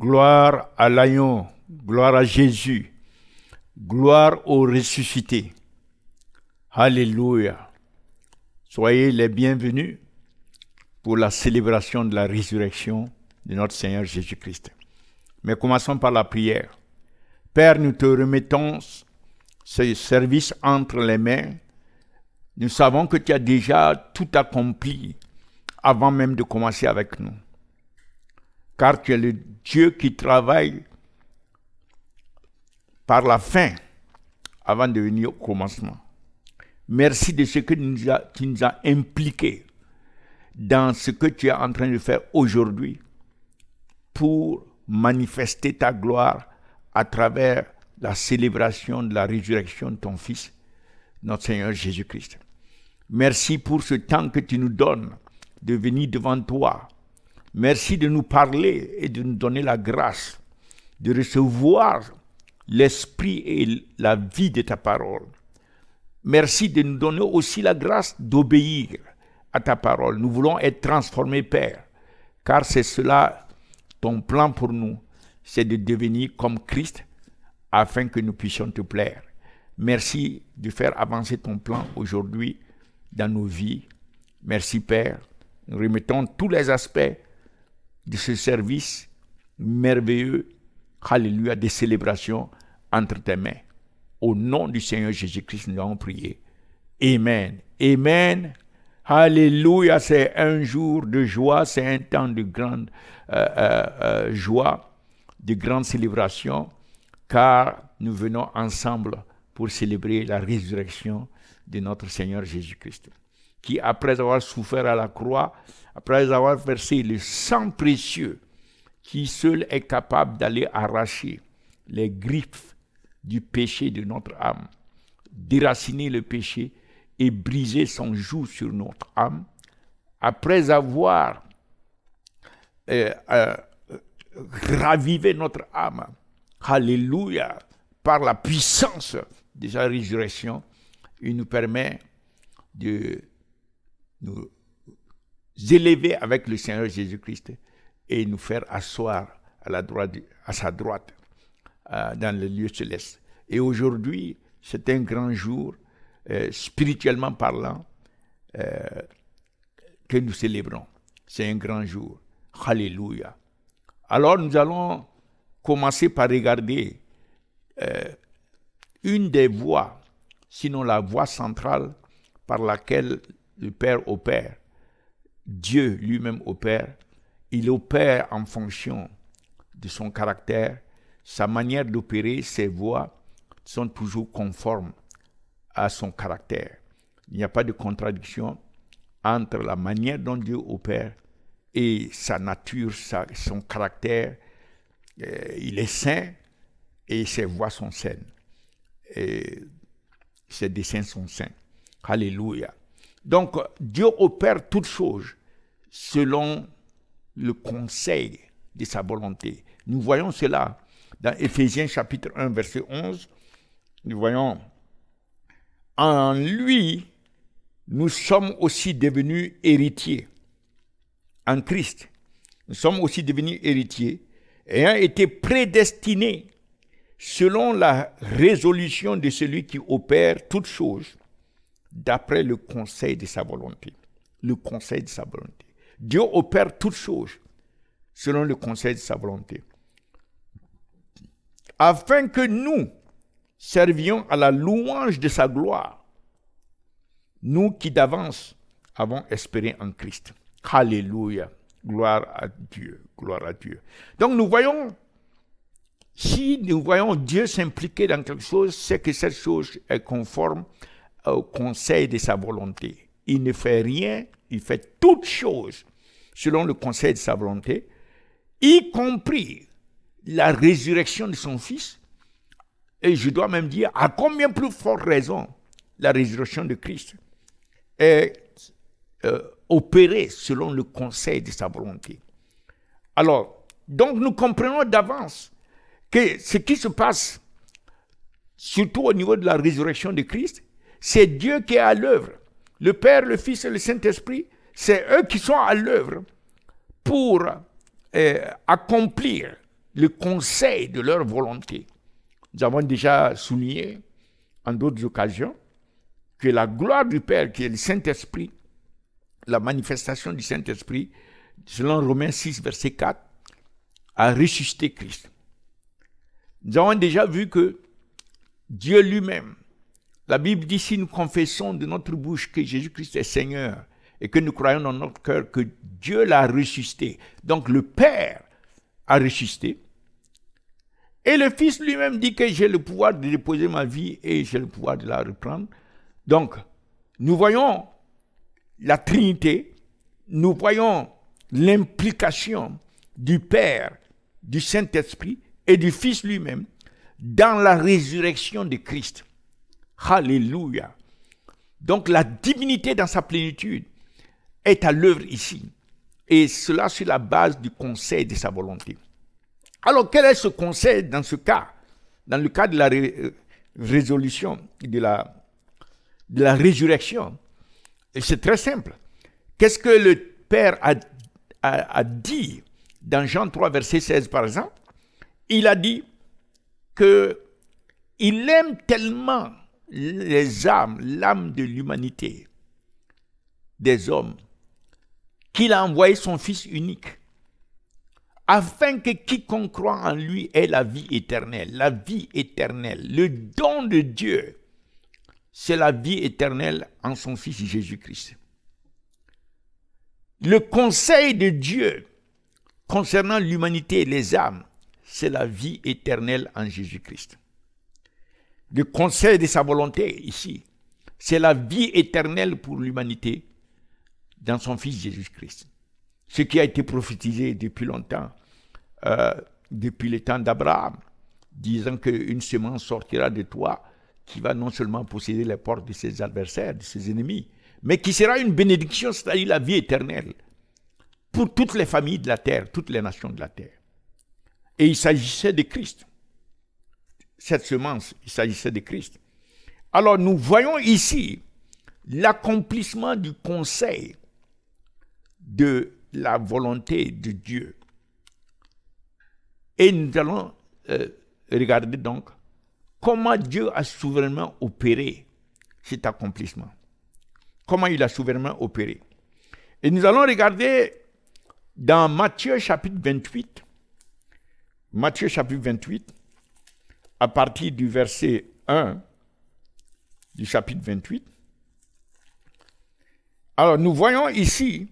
Gloire à l'agneau, gloire à Jésus, gloire au ressuscité. Alléluia. Soyez les bienvenus pour la célébration de la résurrection de notre Seigneur Jésus-Christ. Mais commençons par la prière. Père, nous te remettons ce service entre les mains. Nous savons que tu as déjà tout accompli avant même de commencer avec nous. Car tu es le Dieu qui travaille par la fin avant de venir au commencement. Merci de ce que tu nous as impliqués dans ce que tu es en train de faire aujourd'hui pour manifester ta gloire à travers la célébration de la résurrection de ton Fils, notre Seigneur Jésus-Christ. Merci pour ce temps que tu nous donnes de venir devant toi. Merci de nous parler et de nous donner la grâce de recevoir l'esprit et la vie de ta parole. Merci de nous donner aussi la grâce d'obéir à ta parole. Nous voulons être transformés, Père, car c'est cela ton plan pour nous, c'est de devenir comme Christ afin que nous puissions te plaire. Merci de faire avancer ton plan aujourd'hui dans nos vies. Merci, Père. Nous remettons tous les aspects de ce service merveilleux, alléluia, des célébrations entre tes mains. Au nom du Seigneur Jésus-Christ, nous avons prié. Amen. Amen. Alléluia, c'est un jour de joie, c'est un temps de grande joie, de grande célébration, car nous venons ensemble pour célébrer la résurrection de notre Seigneur Jésus-Christ, qui, après avoir souffert à la croix, après avoir versé le sang précieux, qui seul est capable d'aller arracher les griffes du péché de notre âme, déraciner le péché et briser son joug sur notre âme, après avoir ravivé notre âme, alléluia, par la puissance de sa résurrection, il nous permet de nous élever avec le Seigneur Jésus-Christ et nous faire asseoir à sa droite dans le lieu céleste. Et aujourd'hui, c'est un grand jour, spirituellement parlant, que nous célébrons. C'est un grand jour. Alléluia. Alors nous allons commencer par regarder une des voies, sinon la voie centrale par laquelle le Père opère. Dieu lui-même opère. Il opère en fonction de son caractère. Sa manière d'opérer, ses voies sont toujours conformes à son caractère. Il n'y a pas de contradiction entre la manière dont Dieu opère et sa nature, son caractère. Il est saint et ses voies sont saines. Et ses desseins sont saints. Alléluia. Donc, Dieu opère toutes choses selon le conseil de sa volonté. Nous voyons cela dans Éphésiens chapitre 1, verset 11. Nous voyons, en lui, nous sommes aussi devenus héritiers. En Christ, nous sommes aussi devenus héritiers, ayant été prédestinés selon la résolution de celui qui opère toutes choses d'après le conseil de sa volonté. Le conseil de sa volonté. Dieu opère toutes choses selon le conseil de sa volonté. Afin que nous servions à la louange de sa gloire, nous qui d'avance avons espéré en Christ. Alléluia. Gloire à Dieu. Gloire à Dieu. Donc nous voyons, si nous voyons Dieu s'impliquer dans quelque chose, c'est que cette chose est conforme au conseil de sa volonté. Il ne fait rien, il fait toutes choses selon le conseil de sa volonté, y compris la résurrection de son Fils. Et je dois même dire, à combien plus forte raison, la résurrection de Christ est opérée selon le conseil de sa volonté. Alors, donc nous comprenons d'avance que ce qui se passe, surtout au niveau de la résurrection de Christ, c'est Dieu qui est à l'œuvre. Le Père, le Fils et le Saint-Esprit, c'est eux qui sont à l'œuvre pour accomplir le conseil de leur volonté. Nous avons déjà souligné en d'autres occasions que la gloire du Père, qui est le Saint-Esprit, la manifestation du Saint-Esprit, selon Romains 6, verset 4, a ressuscité Christ. Nous avons déjà vu que Dieu lui-même, la Bible dit, si nous confessons de notre bouche que Jésus-Christ est Seigneur et que nous croyons dans notre cœur que Dieu l'a ressuscité, donc le Père a ressuscité, et le Fils lui-même dit que j'ai le pouvoir de déposer ma vie et j'ai le pouvoir de la reprendre. Donc, nous voyons la Trinité, nous voyons l'implication du Père, du Saint-Esprit et du Fils lui-même dans la résurrection de Christ. Alléluia. Donc la divinité dans sa plénitude est à l'œuvre ici. Et cela sur la base du conseil de sa volonté. Alors quel est ce conseil dans ce cas? Dans le cas de la résolution, de la résurrection. Et c'est très simple. Qu'est-ce que le Père a dit dans Jean 3, verset 16 par exemple? Il a dit qu'il aime tellement les âmes, l'âme de l'humanité, des hommes, qu'il a envoyé son Fils unique, afin que quiconque croit en lui ait la vie éternelle. La vie éternelle, le don de Dieu, c'est la vie éternelle en son Fils Jésus-Christ. Le conseil de Dieu concernant l'humanité et les âmes, c'est la vie éternelle en Jésus-Christ. Le conseil de sa volonté ici, c'est la vie éternelle pour l'humanité dans son Fils Jésus-Christ. Ce qui a été prophétisé depuis longtemps, depuis les temps d'Abraham, disant qu'une semence sortira de toi qui va non seulement posséder les portes de ses adversaires, de ses ennemis, mais qui sera une bénédiction, c'est-à-dire la vie éternelle, pour toutes les familles de la terre, toutes les nations de la terre. Et il s'agissait de Christ. Cette semence, il s'agissait de Christ. Alors nous voyons ici l'accomplissement du conseil de la volonté de Dieu. Et nous allons regarder donc comment Dieu a souverainement opéré cet accomplissement. Comment il a souverainement opéré. Et nous allons regarder dans Matthieu chapitre 28, Matthieu chapitre 28, à partir du verset 1 du chapitre 28. Alors, nous voyons ici,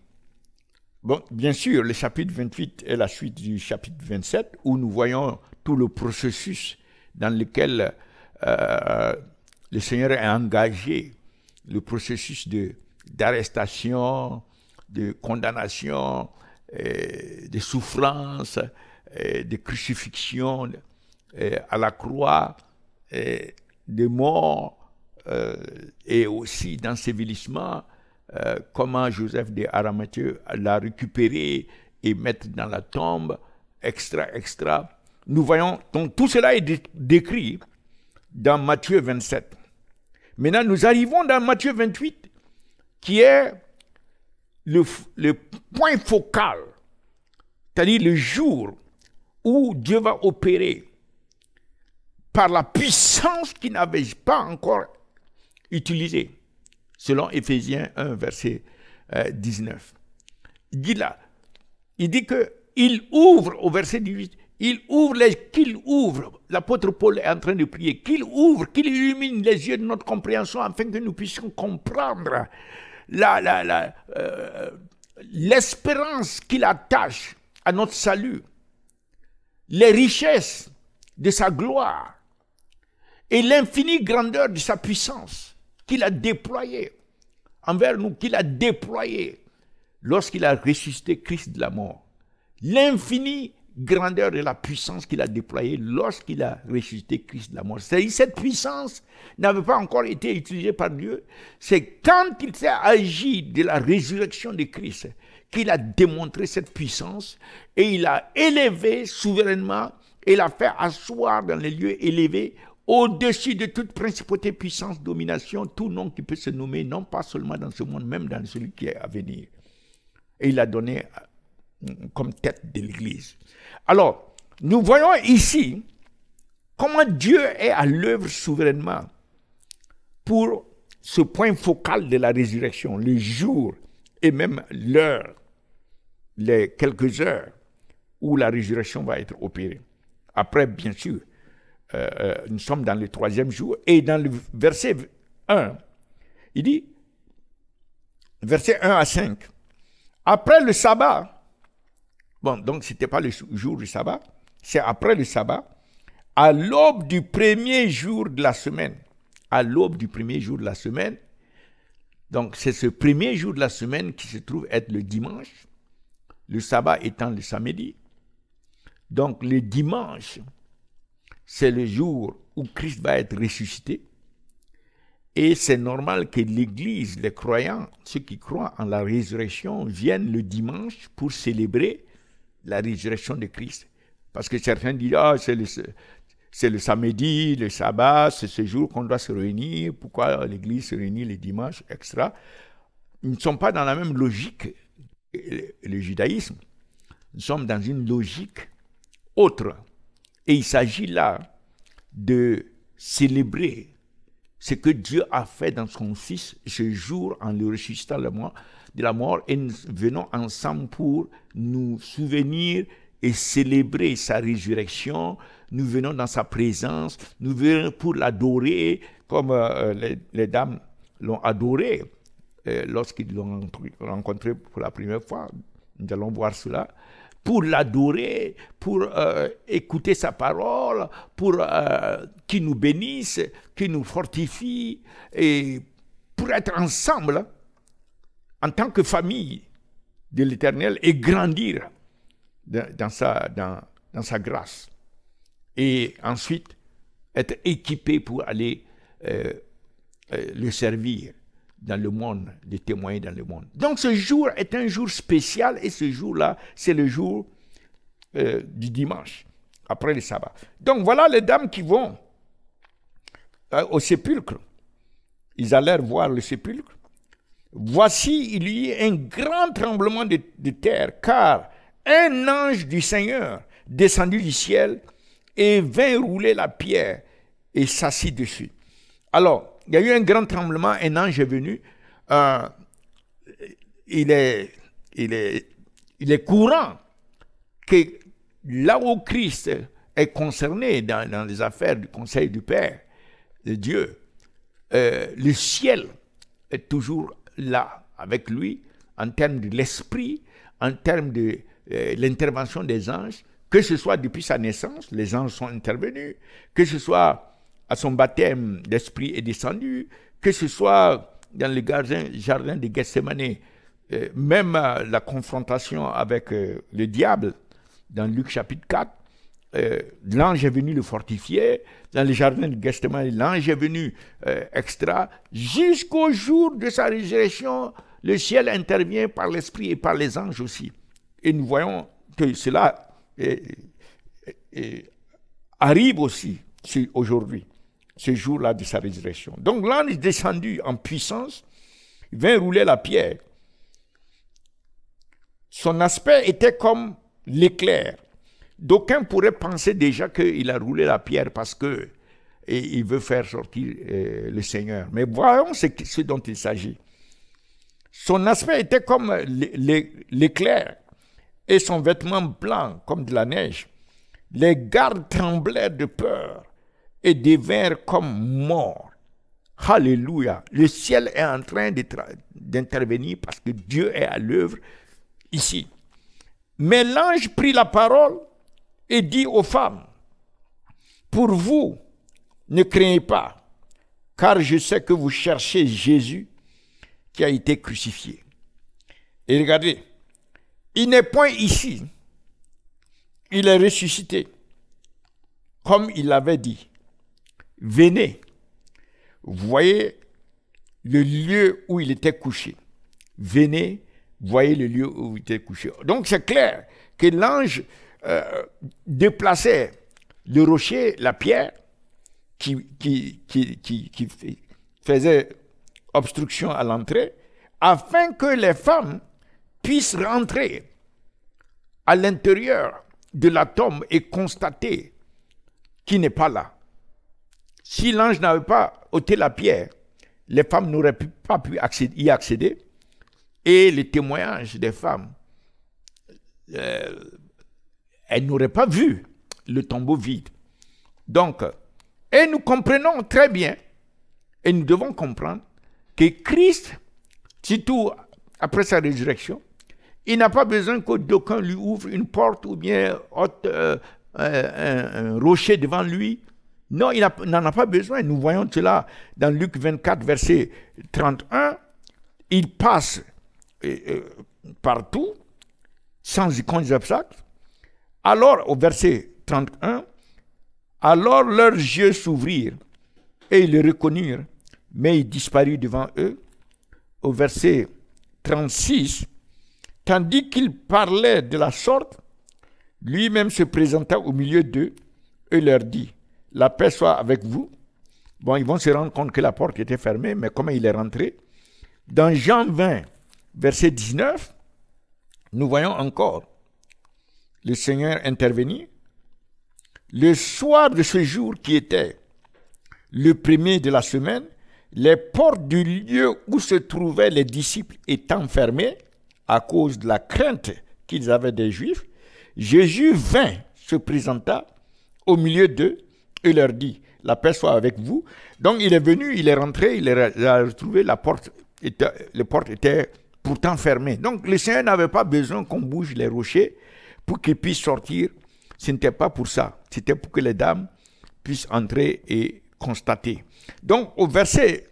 bon, bien sûr, le chapitre 28 est la suite du chapitre 27, où nous voyons tout le processus dans lequel le Seigneur est engagé, le processus d'arrestation, de condamnation, de souffrance, de crucifixion à la croix, de mort, et aussi d'ensevelissement, comment Joseph de Arimathie l'a récupéré et mettre dans la tombe, extra. Nous voyons, donc tout cela est décrit dans Matthieu 27. Maintenant, nous arrivons dans Matthieu 28, qui est le point focal, c'est-à-dire le jour où Dieu va opérer par la puissance qu'il n'avait pas encore utilisée, selon Éphésiens 1, verset 19. Il dit là, il dit qu'il ouvre, au verset 18, qu'il ouvre, l'apôtre Paul est en train de prier, qu'il ouvre, qu'il illumine les yeux de notre compréhension afin que nous puissions comprendre l'espérance qu'il attache à notre salut, les richesses de sa gloire et l'infinie grandeur de sa puissance qu'il a déployée envers nous, qu'il a déployée lorsqu'il a ressuscité Christ de la mort. L'infinie grandeur de la puissance qu'il a déployée lorsqu'il a ressuscité Christ de la mort. C'est-à-dire cette puissance n'avait pas encore été utilisée par Dieu. C'est quand il s'est agi de la résurrection de Christ qu'il a démontré cette puissance et il a élevé souverainement et l'a fait asseoir dans les lieux élevés au-dessus de toute principauté, puissance, domination, tout nom qui peut se nommer, non pas seulement dans ce monde, même dans celui qui est à venir. Et il a donné comme tête de l'Église. Alors, nous voyons ici comment Dieu est à l'œuvre souverainement pour ce point focal de la résurrection, le jour et même l'heure, les quelques heures où la résurrection va être opérée. Après, bien sûr, nous sommes dans le 3e jour, et dans le verset 1, il dit, verset 1 à 5, après le sabbat, bon, donc ce n'était pas le jour du sabbat, c'est après le sabbat, à l'aube du premier jour de la semaine, à l'aube du premier jour de la semaine, donc c'est ce premier jour de la semaine qui se trouve être le dimanche, le sabbat étant le samedi. Donc le dimanche, c'est le jour où Christ va être ressuscité. Et c'est normal que l'Église, les croyants, ceux qui croient en la résurrection, viennent le dimanche pour célébrer la résurrection de Christ. Parce que certains disent, ah, c'est le samedi, le sabbat, c'est ce jour qu'on doit se réunir. Pourquoi l'Église se réunit le dimanche, etc. Ils ne sont pas dans la même logique, le judaïsme. Nous sommes dans une logique autre. Et il s'agit là de célébrer ce que Dieu a fait dans son Fils ce jour en le ressuscitant de la mort, et nous venons ensemble pour nous souvenir et célébrer sa résurrection. Nous venons dans sa présence, nous venons pour l'adorer comme les dames l'ont adoré lorsqu'ils l'ont rencontré pour la première fois. Nous allons voir cela. Pour l'adorer, pour écouter sa parole, pour qu'il nous bénisse, qu'il nous fortifie, et pour être ensemble en tant que famille de l'Éternel et grandir dans sa grâce. Et ensuite, être équipé pour aller le servir dans le monde, de témoigner dans le monde. Donc ce jour est un jour spécial, et ce jour-là, c'est le jour du dimanche, après le sabbat. Donc voilà les dames qui vont au sépulcre. Ils allèrent voir le sépulcre. Voici, il y eut un grand tremblement de terre, car un ange du Seigneur descendit du ciel et vint rouler la pierre et s'assit dessus. Alors, il y a eu un grand tremblement, un ange est venu. Il est courant que là où Christ est concerné dans les affaires du conseil du Père, de Dieu, le ciel est toujours là avec lui en termes de l'esprit, en termes de l'intervention des anges, que ce soit depuis sa naissance, les anges sont intervenus, que ce soit à son baptême, l'Esprit est descendu, que ce soit dans le jardin de Gethsémane, même la confrontation avec le diable, dans Luc chapitre 4, l'ange est venu le fortifier, dans le jardin de Gethsémane, l'ange est venu extra, jusqu'au jour de sa résurrection, le ciel intervient par l'Esprit et par les anges aussi. Et nous voyons que cela arrive aussi aujourd'hui, ce jour-là de sa résurrection. Donc l'ange est descendu en puissance, il vint rouler la pierre. Son aspect était comme l'éclair. D'aucuns pourraient penser déjà qu'il a roulé la pierre parce que il veut faire sortir le Seigneur. Mais voyons ce dont il s'agit. Son aspect était comme l'éclair et son vêtement blanc comme de la neige. Les gardes tremblèrent de peur et devinrent comme morts. Alléluia. Le ciel est en train d'intervenir parce que Dieu est à l'œuvre ici. Mais l'ange prit la parole et dit aux femmes, pour vous, ne craignez pas, car je sais que vous cherchez Jésus qui a été crucifié. Et regardez, il n'est point ici, il est ressuscité, comme il l'avait dit. Venez, voyez le lieu où il était couché. Venez, voyez le lieu où il était couché. Donc c'est clair que l'ange déplaçait le rocher, la pierre, qui faisait obstruction à l'entrée, afin que les femmes puissent rentrer à l'intérieur de la tombe et constaté qu'il n'est pas là. Si l'ange n'avait pas ôté la pierre, les femmes n'auraient pas pu y accéder. Et les témoignages des femmes, elles n'auraient pas vu le tombeau vide. Donc, et nous comprenons très bien, et nous devons comprendre, que Christ, surtout après sa résurrection, il n'a pas besoin que d'aucun lui ouvre une porte ou bien un rocher devant lui. Non, il n'en a pas besoin. Nous voyons cela dans Luc 24, verset 31. Il passe partout, sans obstacle. Alors, au verset 31, alors leurs yeux s'ouvrirent et ils le reconnurent, mais il disparut devant eux. Au verset 36, tandis qu'il parlait de la sorte, lui-même se présenta au milieu d'eux et leur dit, la paix soit avec vous. Bon, ils vont se rendre compte que la porte était fermée, mais comment il est rentré? Dans Jean 20, verset 19, nous voyons encore le Seigneur intervenir. Le soir de ce jour qui était le premier de la semaine, les portes du lieu où se trouvaient les disciples étant fermées à cause de la crainte qu'ils avaient des Juifs, Jésus vint, se présenta au milieu d'eux et leur dit, la paix soit avec vous. Donc il est venu, il est rentré, il a retrouvé les portes étaient pourtant fermées. Donc le Seigneur n'avait pas besoin qu'on bouge les rochers pour qu'ils puissent sortir. Ce n'était pas pour ça. C'était pour que les dames puissent entrer et constater. Donc au verset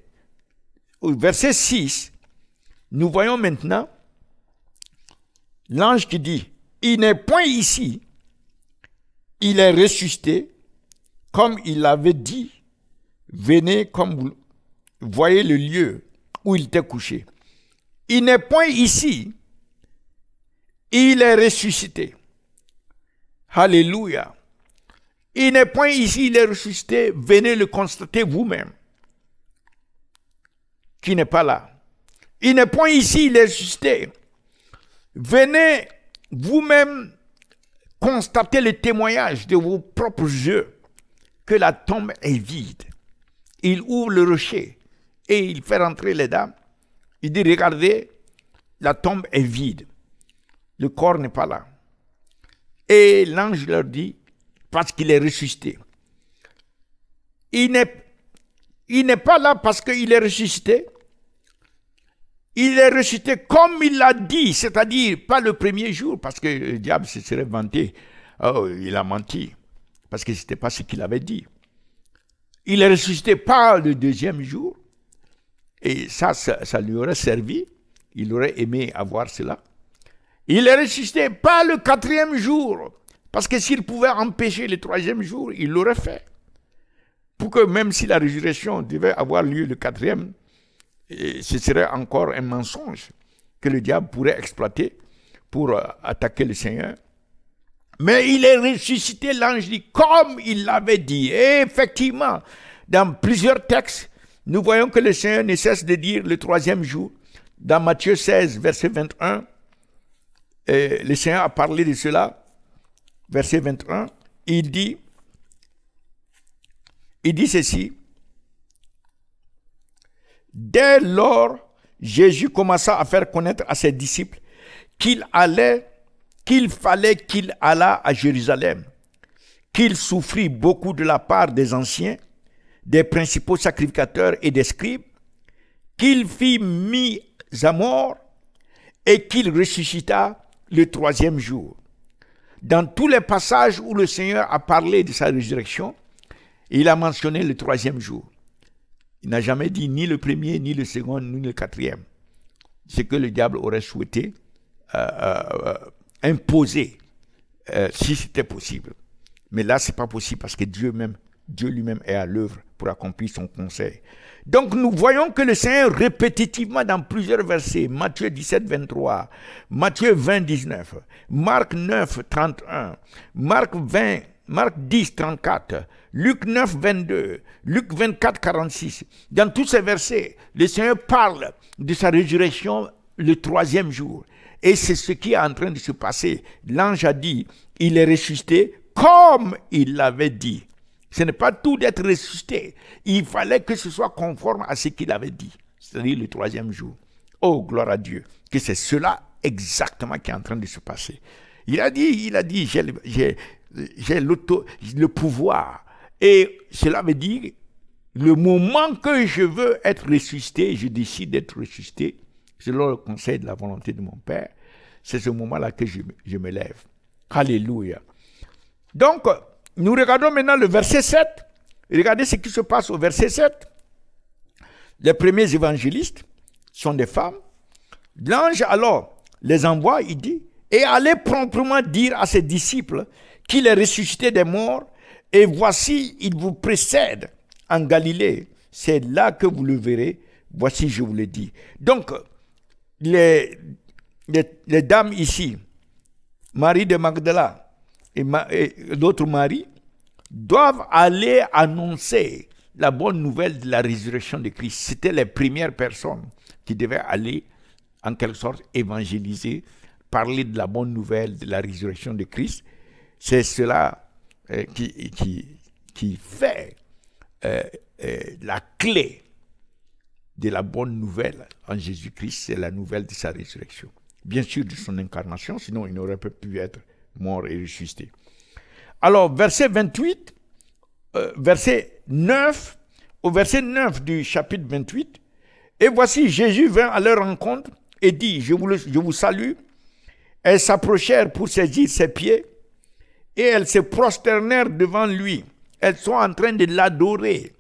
6, nous voyons maintenant l'ange qui dit, il n'est point ici, il est ressuscité, comme il l'avait dit, venez comme vous voyez le lieu où il était couché. Il n'est point ici, il est ressuscité. Alléluia. Il n'est point ici, il est ressuscité, venez le constater vous-même, qui n'est pas là. Il n'est point ici, il est ressuscité. Venez vous-même constater le témoignage de vos propres yeux que la tombe est vide. Il ouvre le rocher et il fait rentrer les dames. Il dit, regardez, la tombe est vide. Le corps n'est pas là. Et l'ange leur dit, parce qu'il est ressuscité. Il n'est pas là parce qu'il est ressuscité. Il est ressuscité comme il l'a dit, c'est-à-dire pas le premier jour, parce que le diable se serait vanté. Oh, il a menti, parce que ce n'était pas ce qu'il avait dit. Il est ressuscité pas le deuxième jour, et ça lui aurait servi, il aurait aimé avoir cela. Il est ressuscité pas le quatrième jour, parce que s'il pouvait empêcher le troisième jour, il l'aurait fait. Pour que même si la résurrection devait avoir lieu le quatrième, ce serait encore un mensonge que le diable pourrait exploiter pour attaquer le Seigneur. Mais il est ressuscité, l'ange dit, comme il l'avait dit. Et effectivement, dans plusieurs textes, nous voyons que le Seigneur ne cesse de dire le troisième jour. Dans Matthieu 16, verset 21, le Seigneur a parlé de cela. Verset 21, il dit ceci. Dès lors, Jésus commença à faire connaître à ses disciples qu'il fallait qu'il allât à Jérusalem, qu'il souffrit beaucoup de la part des anciens, des principaux sacrificateurs et des scribes, qu'il fît mis à mort et qu'il ressuscita le troisième jour. Dans tous les passages où le Seigneur a parlé de sa résurrection, il a mentionné le troisième jour. Il n'a jamais dit ni le premier, ni le second, ni le quatrième. Ce que le diable aurait souhaité imposer, si c'était possible. Mais là, ce n'est pas possible parce que Dieu lui-même est à l'œuvre pour accomplir son conseil. Donc, nous voyons que le Seigneur, répétitivement dans plusieurs versets, Matthieu 17, 23, Matthieu 20, 19, Marc 9, 31, Marc 10, 34, Luc 9, 22, Luc 24, 46. Dans tous ces versets, le Seigneur parle de sa résurrection le troisième jour. Et c'est ce qui est en train de se passer. L'ange a dit, il est ressuscité comme il l'avait dit. Ce n'est pas tout d'être ressuscité. Il fallait que ce soit conforme à ce qu'il avait dit. C'est-à-dire le troisième jour. Oh, gloire à Dieu. Que c'est cela exactement qui est en train de se passer. Il a dit, j'ai le pouvoir. Et cela veut dire, le moment que je veux être ressuscité, je décide d'être ressuscité, selon le conseil de la volonté de mon Père, c'est ce moment-là que je me lève. Alléluia. Donc, nous regardons maintenant le verset 7. Regardez ce qui se passe au verset 7. Les premiers évangélistes sont des femmes. L'ange alors les envoie, il dit, et allez promptement dire à ses disciples qu'il est ressuscité des morts, et voici, il vous précède en Galilée. C'est là que vous le verrez. Voici, je vous le dis. Donc, les dames ici, Marie de Magdala et d'autres Marie, doivent aller annoncer la bonne nouvelle de la résurrection de Christ. C'était les premières personnes qui devaient aller, en quelque sorte, évangéliser, parler de la bonne nouvelle de la résurrection de Christ. C'est cela qui fait la clé de la bonne nouvelle en Jésus-Christ, c'est la nouvelle de sa résurrection. Bien sûr, de son incarnation, sinon il n'aurait pas pu être mort et ressuscité. Alors, verset 28, verset 9, au verset 9 du chapitre 28, et voici, Jésus vint à leur rencontre et dit, je vous salue. Elles s'approchèrent pour saisir ses pieds, et elles se prosternèrent devant lui. Elles sont en train de l'adorer.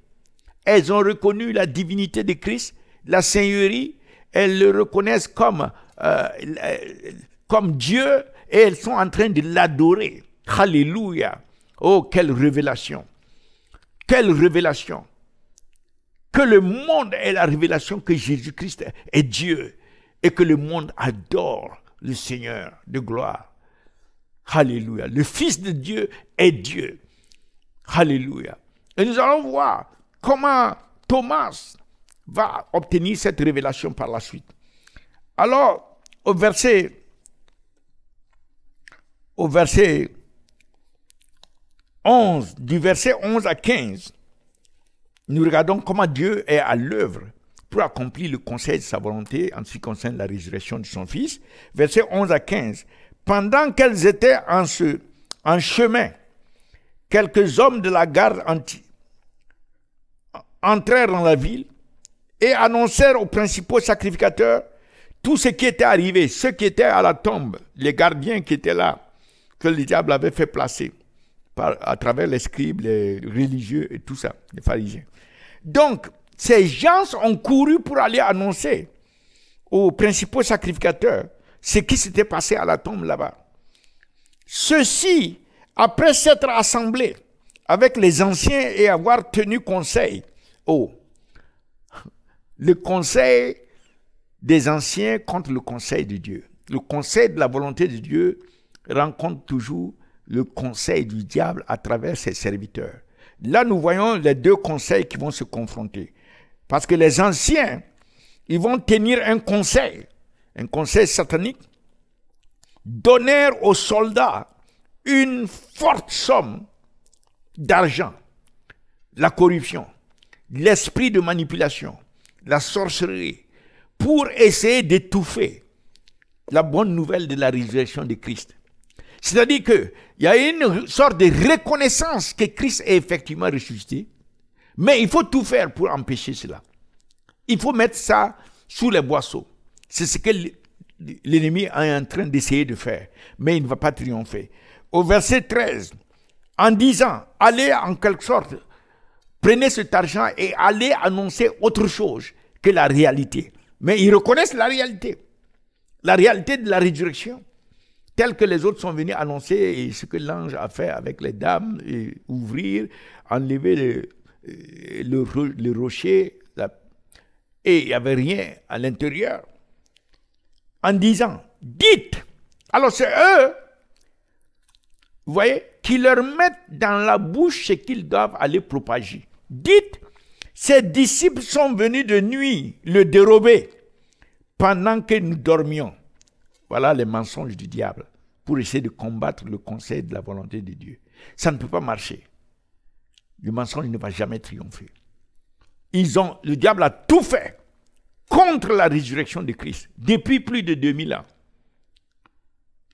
Elles ont reconnu la divinité de Christ, la Seigneurie. Elles le reconnaissent comme Dieu, et elles sont en train de l'adorer. Alléluia. Oh, quelle révélation. Quelle révélation. Que le monde ait la révélation que Jésus-Christ est Dieu, et que le monde adore le Seigneur de gloire. Alléluia. Le Fils de Dieu est Dieu. Alléluia. Et nous allons voir comment Thomas va obtenir cette révélation par la suite. Alors, au verset 11, du verset 11 à 15, nous regardons comment Dieu est à l'œuvre pour accomplir le conseil de sa volonté en ce qui concerne la résurrection de son Fils. Verset 11 à 15. Pendant qu'elles étaient en chemin, quelques hommes de la garde entrèrent dans la ville et annoncèrent aux principaux sacrificateurs tout ce qui était arrivé, ceux qui étaient à la tombe, les gardiens qui étaient là, que le diable avait fait placer à travers les scribes, les religieux et tout ça, les pharisiens. Donc, ces gens ont couru pour aller annoncer aux principaux sacrificateurs ce qui s'était passé à la tombe là-bas. Ceux-ci, après s'être assemblés avec les anciens et avoir tenu conseil, le conseil des anciens contre le conseil de Dieu. Le conseil de la volonté de Dieu rencontre toujours le conseil du diable à travers ses serviteurs. Là, nous voyons les deux conseils qui vont se confronter. Parce que les anciens, ils vont tenir un conseil satanique, donner aux soldats une forte somme d'argent, la corruption, l'esprit de manipulation, la sorcellerie, pour essayer d'étouffer la bonne nouvelle de la résurrection de Christ. C'est-à-dire qu'il y a une sorte de reconnaissance que Christ est effectivement ressuscité, mais il faut tout faire pour empêcher cela. Il faut mettre ça sous les boisseaux. C'est ce que l'ennemi est en train d'essayer de faire, mais il ne va pas triompher. Au verset 13, en disant, allez en quelque sorte, prenez cet argent et allez annoncer autre chose que la réalité. Mais ils reconnaissent la réalité de la résurrection, telle que les autres sont venus annoncer, et ce que l'ange a fait avec les dames, et ouvrir, enlever le rocher, et il n'y avait rien à l'intérieur. En disant, dites, alors c'est eux, vous voyez, qui leur mettent dans la bouche ce qu'ils doivent aller propager. Dites, ces disciples sont venus de nuit le dérober pendant que nous dormions. Voilà les mensonges du diable pour essayer de combattre le conseil de la volonté de Dieu. Ça ne peut pas marcher. Le mensonge ne va jamais triompher. Le diable a tout fait contre la résurrection de Christ depuis plus de 2000 ans.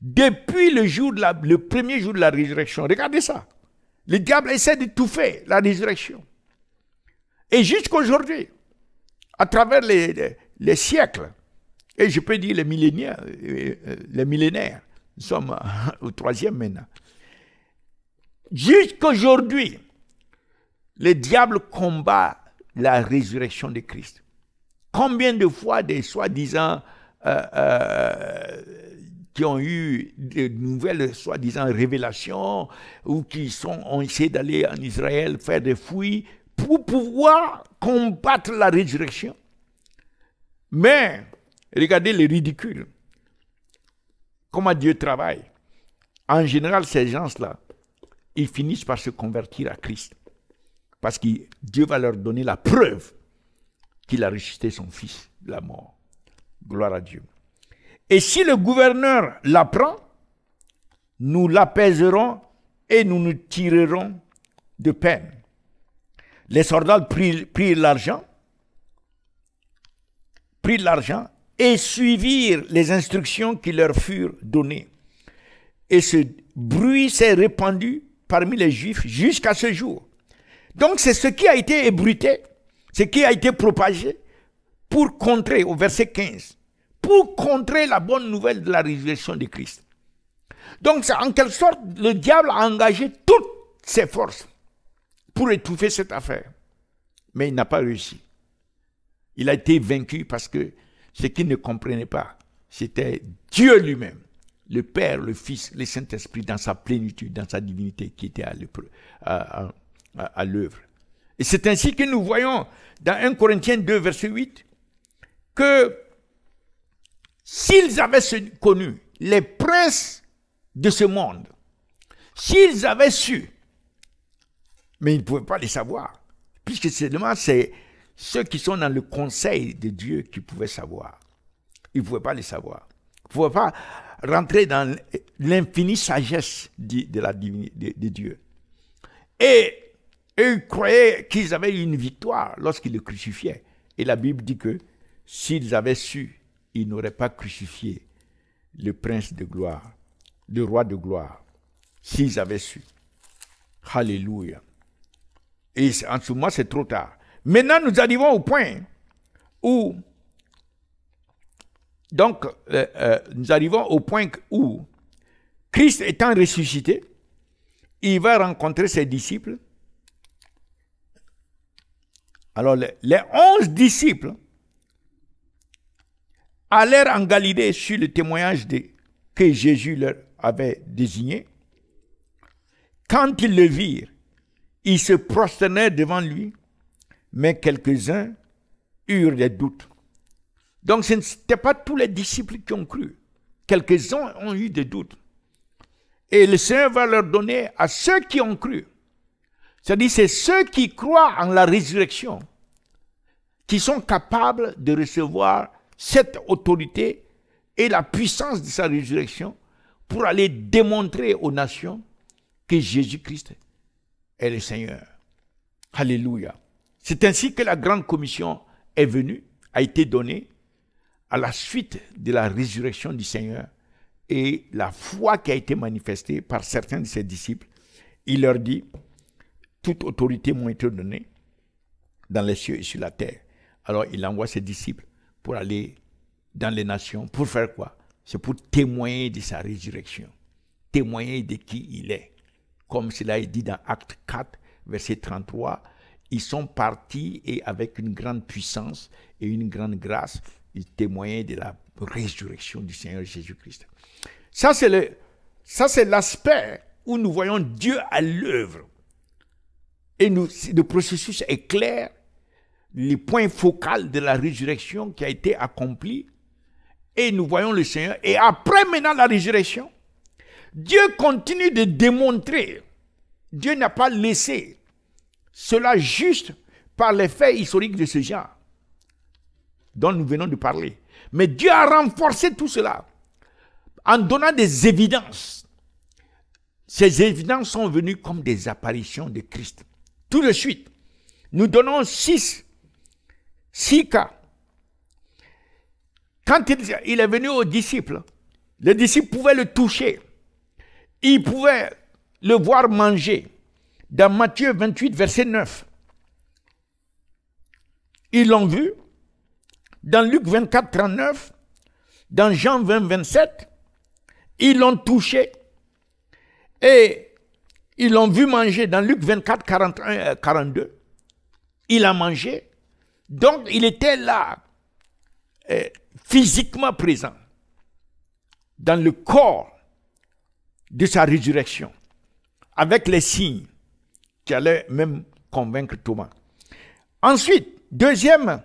Depuis le premier jour de la résurrection, regardez ça. Le diable essaie de tout faire, la résurrection. Et jusqu'aujourd'hui, à travers les siècles, et je peux dire les millénaires, nous sommes au 3e maintenant. Jusqu'aujourd'hui, le diable combat la résurrection de Christ. Combien de fois des soi-disant qui ont eu de nouvelles soi-disant révélations ou qui ont essayé d'aller en Israël faire des fouilles pour pouvoir combattre la résurrection. Mais, regardez le ridicule. Comment Dieu travaille. En général, ces gens-là, ils finissent par se convertir à Christ. Parce que Dieu va leur donner la preuve qu'il a ressuscité son fils de la mort. Gloire à Dieu. Et si le gouverneur l'apprend, nous l'apaiserons et nous nous tirerons de peine. Les soldats prirent l'argent et suivirent les instructions qui leur furent données. Et ce bruit s'est répandu parmi les Juifs jusqu'à ce jour. Donc c'est ce qui a été ébruité, ce qui a été propagé pour contrer, au verset 15, pour contrer la bonne nouvelle de la résurrection de Christ. Donc en quelque sorte, le diable a engagé toutes ses forces pour étouffer cette affaire. Mais il n'a pas réussi. Il a été vaincu parce que ce qu'il ne comprenait pas, c'était Dieu lui-même, le Père, le Fils, le Saint-Esprit dans sa plénitude, dans sa divinité qui était à l'œuvre. Et c'est ainsi que nous voyons dans 1 Corinthiens 2, verset 8, que s'ils avaient connu les princes de ce monde, s'ils avaient su, mais ils ne pouvaient pas les savoir, puisque seulement c'est ceux qui sont dans le conseil de Dieu qui pouvaient savoir. Ils ne pouvaient pas les savoir. Ils ne pouvaient pas rentrer dans l'infinie sagesse de Dieu. Et ils croyaient qu'ils avaient une victoire lorsqu'ils le crucifiaient. Et la Bible dit que s'ils avaient su, ils n'auraient pas crucifié le prince de gloire, le roi de gloire. S'ils avaient su. Alléluia. Et en ce moment, c'est trop tard. Maintenant, nous arrivons au point où, Christ étant ressuscité, il va rencontrer ses disciples. Alors, les 11 disciples allèrent en Galilée sur le témoignage que Jésus leur avait désigné. Quand ils le virent, ils se prosternèrent devant lui, mais quelques-uns eurent des doutes. Donc, ce n'étaient pas tous les disciples qui ont cru. Quelques-uns ont eu des doutes. Et le Seigneur va leur donner à ceux qui ont cru. C'est-à-dire, c'est ceux qui croient en la résurrection qui sont capables de recevoir cette autorité et la puissance de sa résurrection pour aller démontrer aux nations que Jésus-Christ est le Seigneur. Alléluia. C'est ainsi que la grande commission est venue, a été donnée à la suite de la résurrection du Seigneur et la foi qui a été manifestée par certains de ses disciples. Il leur dit, toute autorité m'a été donnée dans les cieux et sur la terre. Alors il envoie ses disciples pour aller dans les nations. Pour faire quoi? C'est pour témoigner de sa résurrection. Témoigner de qui il est. Comme cela est dit dans Acte 4, verset 33, ils sont partis et avec une grande puissance et une grande grâce, ils témoignaient de la résurrection du Seigneur Jésus-Christ. Ça, c'est l'aspect où nous voyons Dieu à l'œuvre. Et le processus est clair, les points focaux de la résurrection qui a été accompli. Et nous voyons le Seigneur. Et après maintenant la résurrection, Dieu continue de démontrer. Dieu n'a pas laissé cela juste par les faits historiques de ce genre dont nous venons de parler. Mais Dieu a renforcé tout cela en donnant des évidences. Ces évidences sont venues comme des apparitions de Christ. Tout de suite, nous donnons six cas. Quand il est venu aux disciples, les disciples pouvaient le toucher. Ils pouvaient le voir manger. Dans Matthieu 28, verset 9. Ils l'ont vu. Dans Luc 24, 39. Dans Jean 20, 27. Ils l'ont touché. Et ils l'ont vu manger dans Luc 24, 41, 42. Il a mangé. Donc, il était là, physiquement présent, dans le corps de sa résurrection, avec les signes qui allaient même convaincre Thomas. Ensuite, deuxième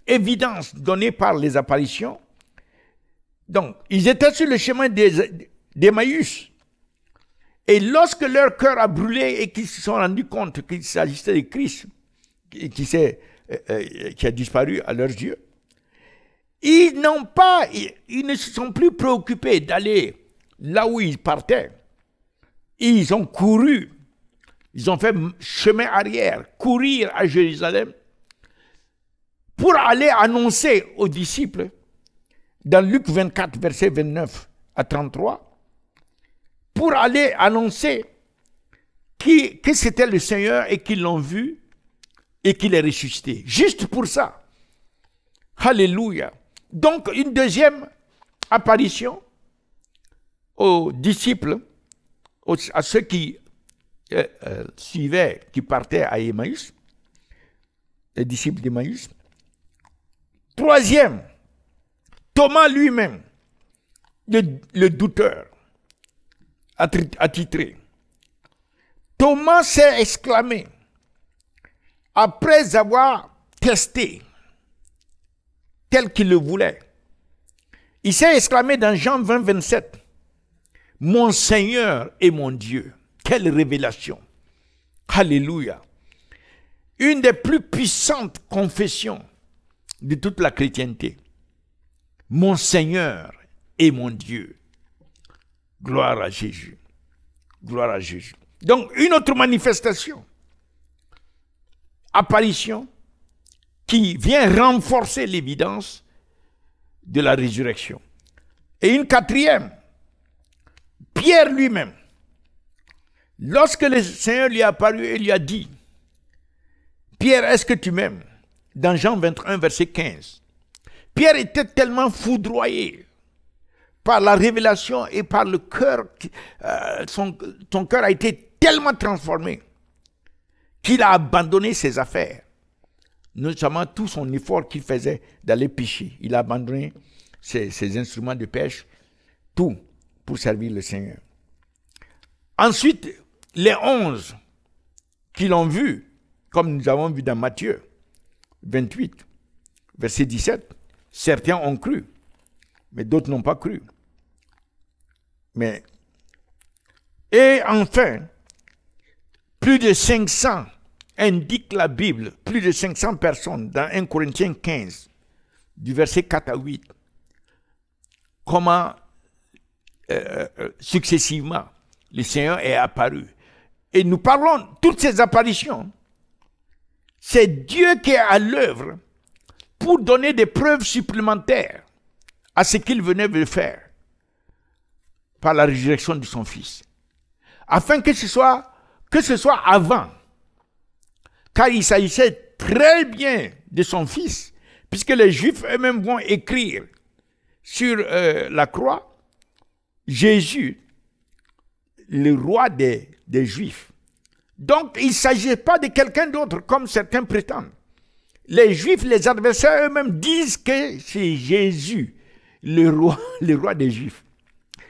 évidence donnée par les apparitions. Donc, ils étaient sur le chemin d'Emmaüs. Et lorsque leur cœur a brûlé et qu'ils se sont rendus compte qu'il s'agissait de Christ, qui a disparu à leurs yeux, ils ne se sont plus préoccupés d'aller là où ils partaient. Ils ont couru, ils ont fait chemin arrière, courir à Jérusalem pour aller annoncer aux disciples, dans Luc 24, verset 29 à 33, pour aller annoncer que c'était le Seigneur et qu'ils l'ont vu et qu'il est ressuscité. Juste pour ça. Alléluia. Donc, une deuxième apparition aux disciples, à ceux qui suivaient, qui partaient à Emmaüs, les disciples d'Emmaüs. Troisième, Thomas lui-même, le douteur, attitré. Thomas s'est exclamé, après avoir testé, tel qu'il le voulait, il s'est exclamé dans Jean 20, 27, « Mon Seigneur et mon Dieu ». Quelle révélation. Alléluia. Une des plus puissantes confessions de toute la chrétienté. Mon Seigneur et mon Dieu. Gloire à Jésus. Gloire à Jésus. Donc, une autre manifestation, apparition, qui vient renforcer l'évidence de la résurrection. Et une quatrième, Pierre lui-même, lorsque le Seigneur lui est apparu et lui a dit, Pierre, est-ce que tu m'aimes? Dans Jean 21, verset 15. Pierre était tellement foudroyé par la révélation et par le cœur, son cœur a été tellement transformé qu'il a abandonné ses affaires, notamment tout son effort qu'il faisait d'aller pêcher. Il a abandonné ses instruments de pêche, tout pour servir le Seigneur. Ensuite, les 11 qui l'ont vu, comme nous avons vu dans Matthieu 28, verset 17, certains ont cru, mais d'autres n'ont pas cru. Et enfin, plus de 500 indique la Bible, plus de 500 personnes dans 1 Corinthiens 15, du verset 4 à 8, comment successivement le Seigneur est apparu. Et nous parlons, toutes ces apparitions, c'est Dieu qui est à l'œuvre pour donner des preuves supplémentaires à ce qu'il venait de faire par la résurrection de son Fils. Afin que ce soit avant, car il s'agissait très bien de son Fils, puisque les Juifs eux-mêmes vont écrire sur la croix, Jésus, le roi des Juifs. Donc, il ne s'agit pas de quelqu'un d'autre, comme certains prétendent. Les Juifs, les adversaires eux-mêmes disent que c'est Jésus, le roi des Juifs.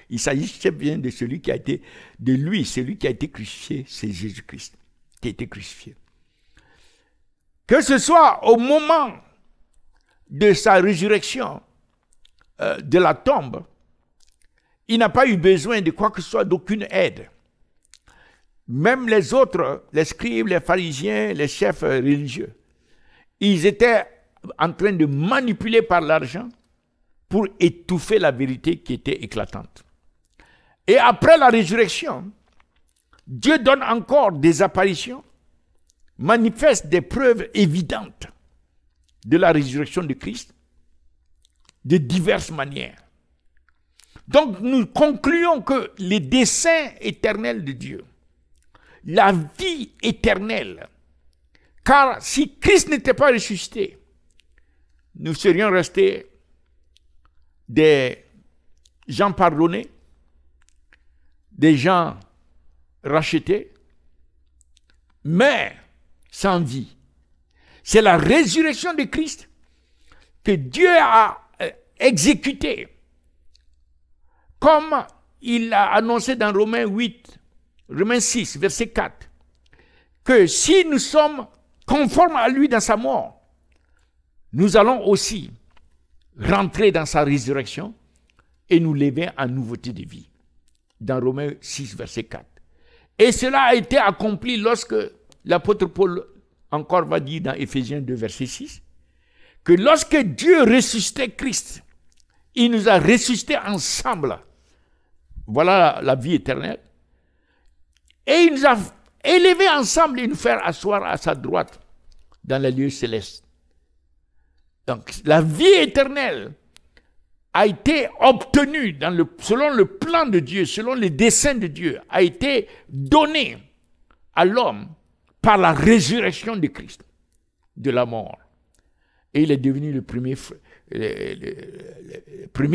Il s'agissait bien de celui qui a été, de lui, celui qui a été crucifié, c'est Jésus-Christ, qui a été crucifié. Que ce soit au moment de sa résurrection de la tombe, il n'a pas eu besoin de quoi que ce soit, d'aucune aide. Même les autres, les scribes, les pharisiens, les chefs religieux, ils étaient en train de manipuler par l'argent pour étouffer la vérité qui était éclatante. Et après la résurrection, Dieu donne encore des apparitions, manifeste des preuves évidentes de la résurrection de Christ de diverses manières. Donc nous concluons que les desseins éternels de Dieu, la vie éternelle, car si Christ n'était pas ressuscité, nous serions restés des gens pardonnés, des gens rachetés, mais sans vie. C'est la résurrection de Christ que Dieu a exécutée, comme il a annoncé dans Romains 6, verset 4, que si nous sommes conformes à lui dans sa mort, nous allons aussi rentrer dans sa résurrection et nous lever en nouveauté de vie. Dans Romains 6, verset 4. Et cela a été accompli lorsque l'apôtre Paul encore va dire dans Éphésiens 2, verset 6, que lorsque Dieu ressuscitait Christ, il nous a ressuscités ensemble. Voilà la vie éternelle. Et il nous a élevés ensemble et nous faire asseoir à sa droite dans les lieux célestes. Donc la vie éternelle a été obtenue selon le plan de Dieu, selon les desseins de Dieu, a été donnée à l'homme par la résurrection de Christ, de la mort. Et il est devenu le premier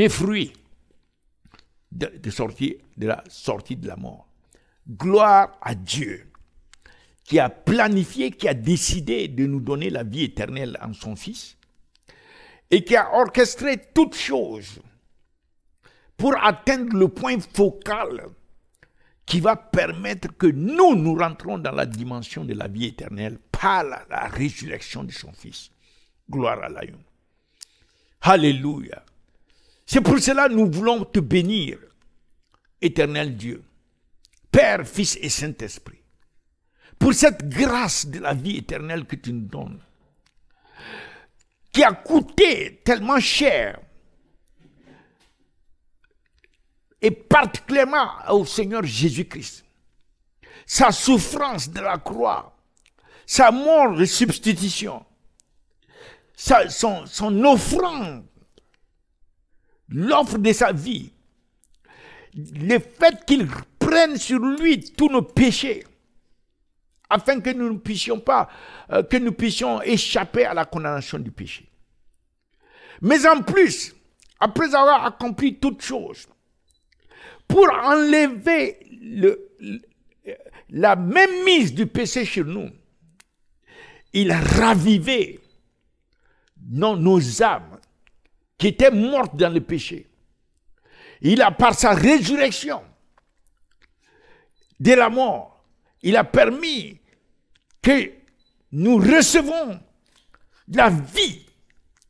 fruit de la sortie de la mort. Gloire à Dieu qui a planifié, qui a décidé de nous donner la vie éternelle en son Fils et qui a orchestré toutes choses pour atteindre le point focal qui va permettre que nous rentrons dans la dimension de la vie éternelle par la résurrection de son Fils. Gloire à l'Aïon. Alléluia. C'est pour cela que nous voulons te bénir, éternel Dieu, Père, Fils et Saint-Esprit, pour cette grâce de la vie éternelle que tu nous donnes, qui a coûté tellement cher, et particulièrement au Seigneur Jésus-Christ. Sa souffrance de la croix, sa mort de substitution, son offrande, l'offre de sa vie, le fait qu'il prenne sur lui tous nos péchés, afin que nous ne puissions pas, que nous puissions échapper à la condamnation du péché. Mais en plus, après avoir accompli toutes choses, pour enlever la mainmise du péché sur nous, il a ravivé nos âmes qui étaient mortes dans le péché. Il a, par sa résurrection de la mort, il a permis que nous recevons la vie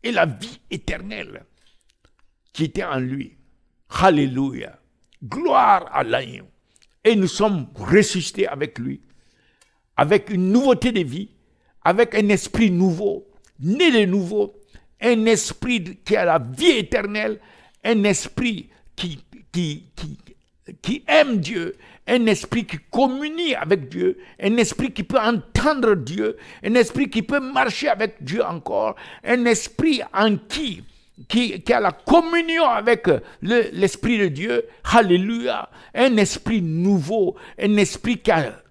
et la vie éternelle qui était en lui. Alléluia. Gloire à l'Aïon. Et nous sommes ressuscités avec lui, avec une nouveauté de vie, avec un esprit nouveau, né de nouveau, un esprit qui a la vie éternelle, un esprit qui aime Dieu, un esprit qui communie avec Dieu, un esprit qui peut entendre Dieu, un esprit qui peut marcher avec Dieu encore, un esprit en qui a la communion avec l'Esprit de Dieu, alléluia, un esprit nouveau, un esprit qui a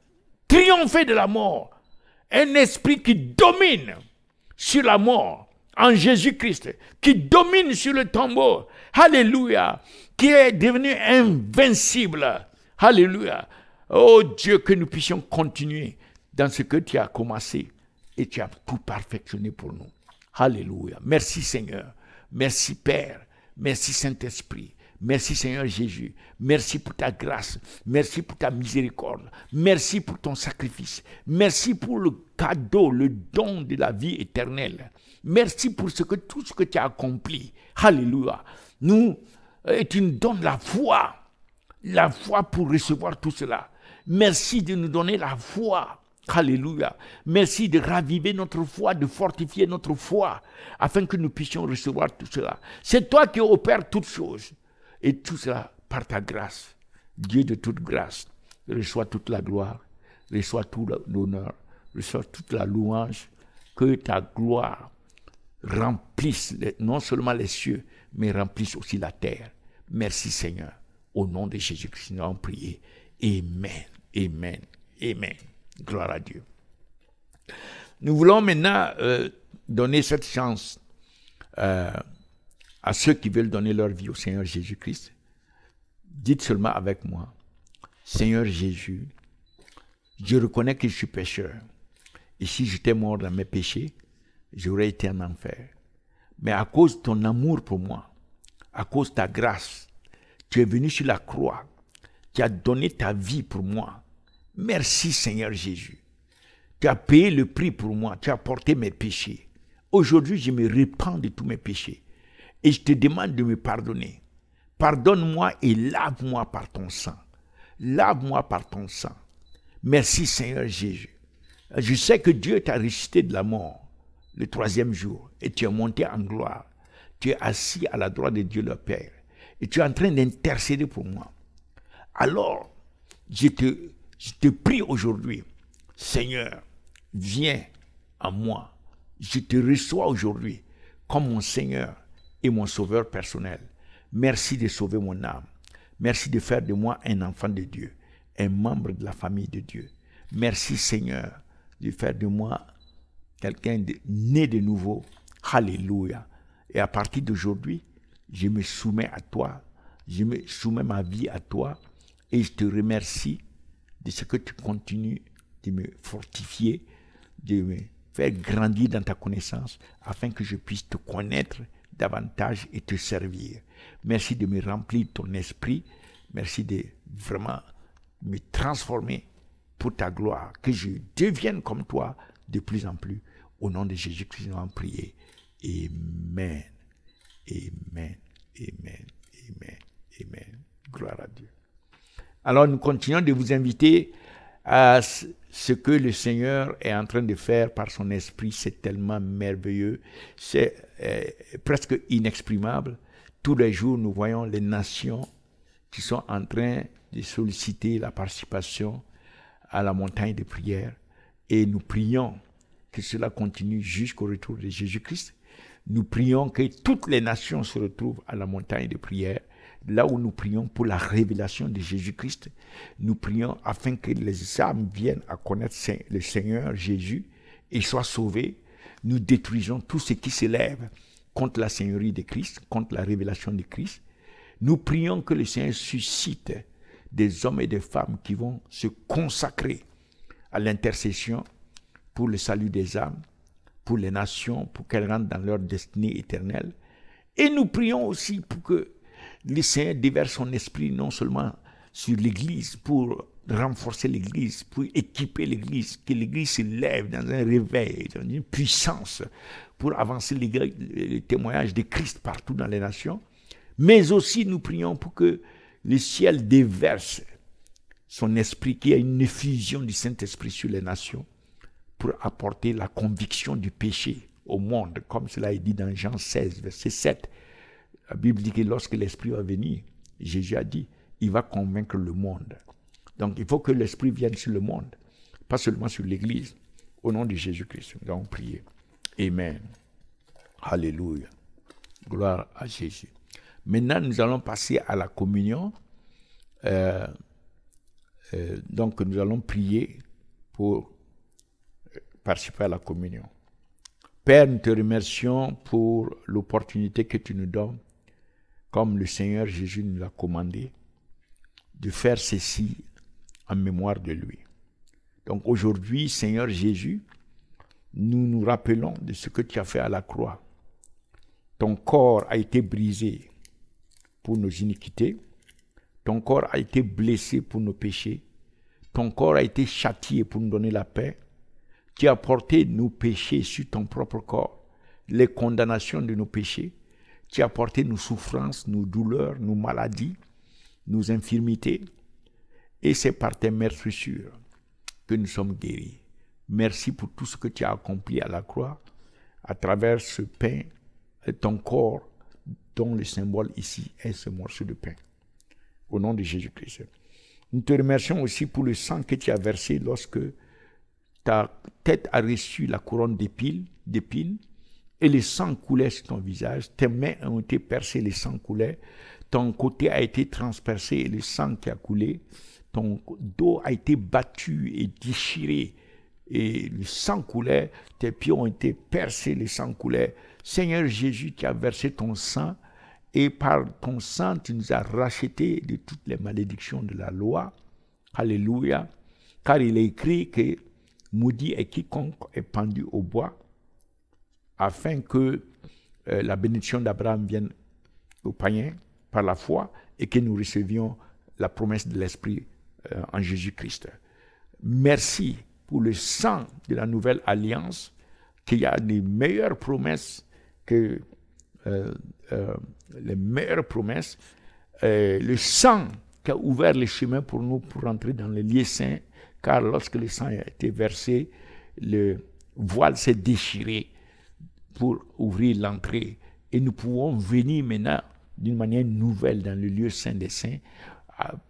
triomphé de la mort, un esprit qui domine sur la mort en Jésus-Christ, qui domine sur le tombeau, alléluia, qui est devenu invincible, alléluia. Oh Dieu, que nous puissions continuer dans ce que tu as commencé et tu as tout perfectionné pour nous. Alléluia. Merci Seigneur. Merci Père, merci Saint-Esprit, merci Seigneur Jésus, merci pour ta grâce, merci pour ta miséricorde, merci pour ton sacrifice, merci pour le cadeau, le don de la vie éternelle, merci pour tout ce que tu as accompli. Alléluia. Tu nous donnes la foi pour recevoir tout cela. Merci de nous donner la foi Alléluia. Merci de raviver notre foi, de fortifier notre foi, afin que nous puissions recevoir tout cela. C'est toi qui opères toutes choses. Et tout cela par ta grâce. Dieu de toute grâce, reçois toute la gloire, reçois tout l'honneur, reçois toute la louange. Que ta gloire remplisse non seulement les cieux, mais remplisse aussi la terre. Merci Seigneur. Au nom de Jésus-Christ, nous avons prié. Amen. Amen. Amen. Gloire à Dieu. Nous voulons maintenant donner cette chance à ceux qui veulent donner leur vie au Seigneur Jésus-Christ. Dites seulement avec moi, Seigneur Jésus, je reconnais que je suis pécheur. Et si j'étais mort dans mes péchés, j'aurais été en enfer. Mais à cause de ton amour pour moi, à cause de ta grâce, tu es venu sur la croix, tu as donné ta vie pour moi. Merci Seigneur Jésus. Tu as payé le prix pour moi, tu as porté mes péchés. Aujourd'hui, je me repens de tous mes péchés et je te demande de me pardonner. Pardonne-moi et lave-moi par ton sang. Lave-moi par ton sang. Merci Seigneur Jésus. Je sais que Dieu t'a ressuscité de la mort le 3e jour et tu es monté en gloire. Tu es assis à la droite de Dieu le Père et tu es en train d'intercéder pour moi. Alors, je te prie aujourd'hui, Seigneur, viens à moi. Je te reçois aujourd'hui comme mon Seigneur et mon Sauveur personnel. Merci de sauver mon âme. Merci de faire de moi un enfant de Dieu, un membre de la famille de Dieu. Merci Seigneur de faire de moi quelqu'un né de nouveau. Alléluia. Et à partir d'aujourd'hui, je me soumets à toi. Je me soumets ma vie à toi. Et je te remercie de ce que tu continues de me fortifier, de me faire grandir dans ta connaissance, afin que je puisse te connaître davantage et te servir. Merci de me remplir de ton esprit. Merci de vraiment me transformer pour ta gloire. Que je devienne comme toi de plus en plus. Au nom de Jésus-Christ, nous allons prier. Amen. Amen. Amen. Amen. Amen. Gloire à Dieu. Alors nous continuons de vous inviter à ce que le Seigneur est en train de faire par son esprit. C'est tellement merveilleux, c'est presque inexprimable. Tous les jours, nous voyons les nations qui sont en train de solliciter la participation à la montagne de prière. Et nous prions que cela continue jusqu'au retour de Jésus-Christ. Nous prions que toutes les nations se retrouvent à la montagne de prière, là où nous prions pour la révélation de Jésus-Christ. Nous prions afin que les âmes viennent à connaître le Seigneur Jésus et soient sauvés. Nous détruisons tout ce qui s'élève contre la Seigneurie de Christ, contre la révélation de Christ. Nous prions que le Seigneur suscite des hommes et des femmes qui vont se consacrer à l'intercession pour le salut des âmes, pour les nations, pour qu'elles rentrent dans leur destinée éternelle. Et nous prions aussi pour que le Seigneur déverse son esprit non seulement sur l'Église, pour renforcer l'Église, pour équiper l'Église, que l'Église se lève dans un réveil, dans une puissance, pour avancer le témoignage de Christ partout dans les nations. Mais aussi nous prions pour que le ciel déverse son esprit, qu'il y ait une effusion du Saint-Esprit sur les nations, pour apporter la conviction du péché au monde, comme cela est dit dans Jean 16, verset 7. La Bible dit que lorsque l'Esprit va venir, Jésus a dit, il va convaincre le monde. Donc il faut que l'Esprit vienne sur le monde, pas seulement sur l'Église. Au nom de Jésus-Christ, nous allons prier. Amen. Alléluia. Gloire à Jésus. Maintenant, nous allons passer à la communion. Donc nous allons prier pour participer à la communion. Père, nous te remercions pour l'opportunité que tu nous donnes, comme le Seigneur Jésus nous l'a commandé, de faire ceci en mémoire de lui. Donc aujourd'hui, Seigneur Jésus, nous nous rappelons de ce que tu as fait à la croix. Ton corps a été brisé pour nos iniquités, ton corps a été blessé pour nos péchés, ton corps a été châtié pour nous donner la paix. Tu as porté nos péchés sur ton propre corps, les condamnations de nos péchés. Tu as porté nos souffrances, nos douleurs, nos maladies, nos infirmités. Et c'est par tes meurtrissures que nous sommes guéris. Merci pour tout ce que tu as accompli à la croix, à travers ce pain, ton corps, dont le symbole ici est ce morceau de pain. Au nom de Jésus-Christ. Nous te remercions aussi pour le sang que tu as versé lorsque ta tête a reçu la couronne d'épines, et le sang coulait sur ton visage. Tes mains ont été percées, le sang coulait. Ton côté a été transpercé et le sang qui a coulé. Ton dos a été battu et déchiré et le sang coulait. Tes pieds ont été percés, le sang coulait. Seigneur Jésus, tu as versé ton sang et par ton sang, tu nous as rachetés de toutes les malédictions de la loi. Alléluia. Car il est écrit que maudit est quiconque est pendu au bois, afin que la bénédiction d'Abraham vienne aux païens par la foi et que nous recevions la promesse de l'Esprit en Jésus-Christ. Merci pour le sang de la nouvelle alliance, qui a les meilleures promesses que les meilleures promesses. Le sang qui a ouvert les chemins pour nous pour entrer dans les lieux saints, car lorsque le sang a été versé, le voile s'est déchiré pour ouvrir l'entrée. Et nous pouvons venir maintenant d'une manière nouvelle dans le lieu saint des saints,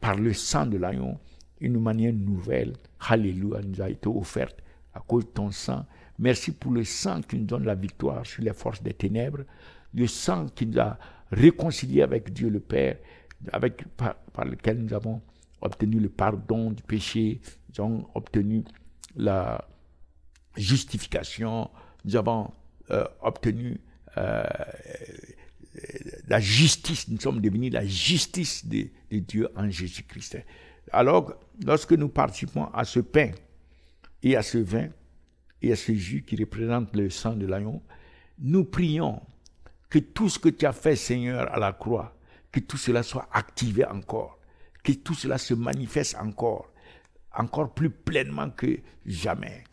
par le sang de l'agneau, une manière nouvelle. Alléluia, nous a été offerte à cause de ton sang. Merci pour le sang qui nous donne la victoire sur les forces des ténèbres, le sang qui nous a réconciliés avec Dieu le Père, par lequel nous avons obtenu le pardon du péché, nous avons obtenu la justification, nous avons obtenu la justice, nous sommes devenus la justice de Dieu en Jésus-Christ. Alors, lorsque nous participons à ce pain et à ce vin et à ce jus qui représente le sang de l'agneau, nous prions que tout ce que tu as fait, Seigneur, à la croix, que tout cela soit activé encore, que tout cela se manifeste encore plus pleinement que jamais.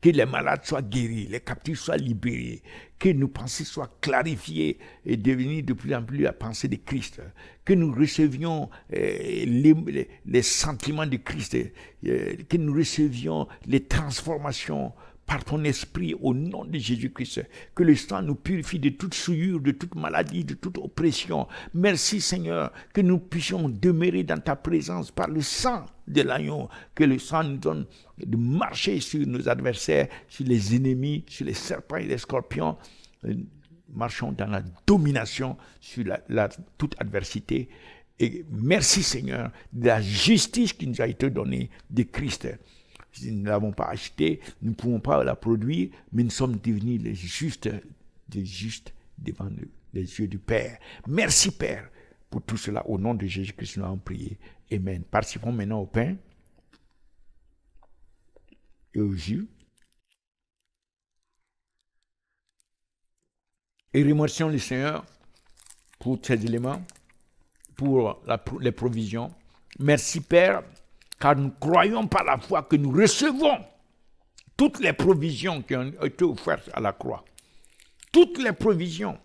Que les malades soient guéris, les captifs soient libérés, que nos pensées soient clarifiées et devenir de plus en plus la pensée de Christ, que nous recevions les sentiments de Christ, que nous recevions les transformations par ton esprit au nom de Jésus-Christ, que le sang nous purifie de toute souillure, de toute maladie, de toute oppression. Merci Seigneur, que nous puissions demeurer dans ta présence par le sang de l'agneau, que le sang nous donne de marcher sur nos adversaires, sur les ennemis, sur les serpents et les scorpions. Marchons dans la domination sur toute adversité. Et merci Seigneur de la justice qui nous a été donnée de Christ. Si nous ne l'avons pas acheté, nous ne pouvons pas la produire, mais nous sommes devenus les justes devant les yeux du Père. Merci Père pour tout cela. Au nom de Jésus-Christ, nous avons prié. Amen. Participons maintenant au pain et au jus. Et remercions le Seigneur pour ces éléments, pour les provisions. Merci Père, car nous croyons par la foi que nous recevons toutes les provisions qui ont été offertes à la croix. Toutes les provisions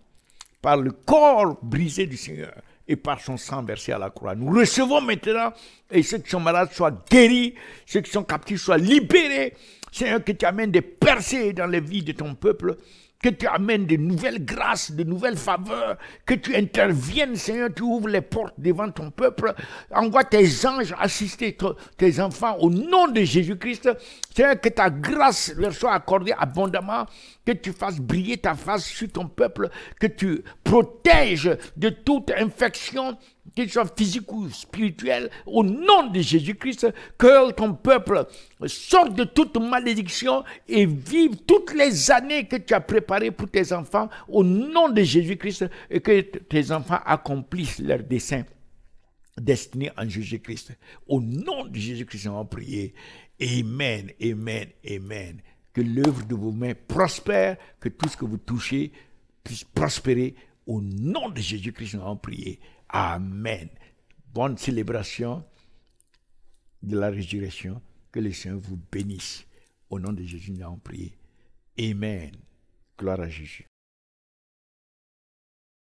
par le corps brisé du Seigneur et par son sang versé à la croix. Nous recevons maintenant, et ceux qui sont malades soient guéris, ceux qui sont captifs soient libérés. Seigneur, que tu amènes des percées dans les vies de ton peuple, que tu amènes de nouvelles grâces, de nouvelles faveurs, que tu interviennes, Seigneur, tu ouvres les portes devant ton peuple, envoie tes anges assister tes enfants au nom de Jésus-Christ. Seigneur, que ta grâce leur soit accordée abondamment, que tu fasses briller ta face sur ton peuple, que tu protèges de toute infection, qu'il soit physique ou spirituel, au nom de Jésus-Christ, que ton peuple sorte de toute malédiction et vive toutes les années que tu as préparées pour tes enfants, au nom de Jésus-Christ, et que tes enfants accomplissent leurs desseins destinés en Jésus-Christ. Au nom de Jésus-Christ, nous avons prié. Amen, amen, amen. Que l'œuvre de vos mains prospère, que tout ce que vous touchez puisse prospérer. Au nom de Jésus-Christ, nous avons prié. Amen. Bonne célébration de la résurrection. Que le Seigneur vous bénisse. Au nom de Jésus, nous avons prié. Amen. Gloire à Jésus.